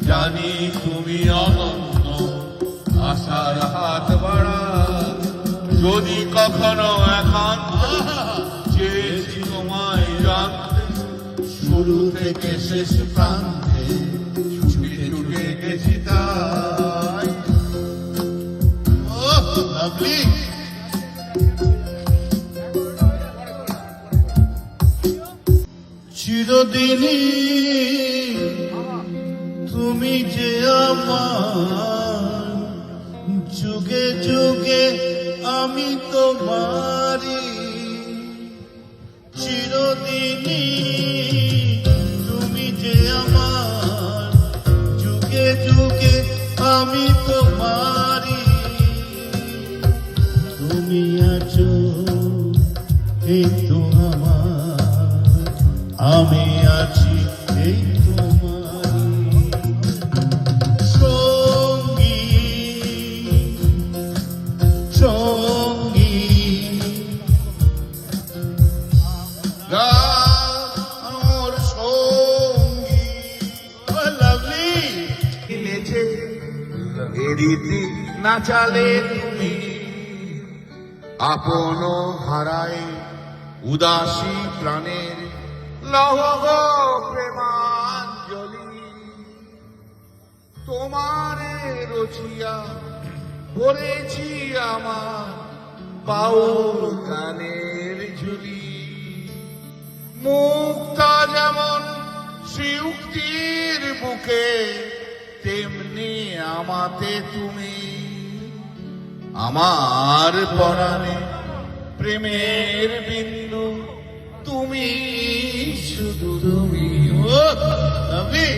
জানি তুমি অনন্য আশার হাত বাড়া, যদি কখনো একান্ত চেয়েছি তোমায় জানতে, শুরু থেকে শেষ প্রান্তে ছুটে ছুটে গেছি তাই। লাভলি চিরদিনই তুমি যে আমার, যুগে যুগে আমি তোমারি। চিরদিনই তুমি যে আমার, যুগে যুগে আমি তোমারি। তুমি আছো এই তো আমার, আমি আছি এই তোমারি। সঙ্গী সঙ্গী আমার সঙ্গী। লাভলি মিলেছে এ রীতি না চালে তুমি, আপন হারায় উদাসী প্রাণের লহগ প্রেমাঞ্জলি। তোমারে রচিয়া ভরেছি আমার বাউল গানের ঝুলি। মুক্তা যেমন শ্রীউক্তির বুকে, তেমনি আমাতে তুমি। আমার পরাণে প্রেমের বিন্দু তুমি, শুধু তুমি। ও লাভলি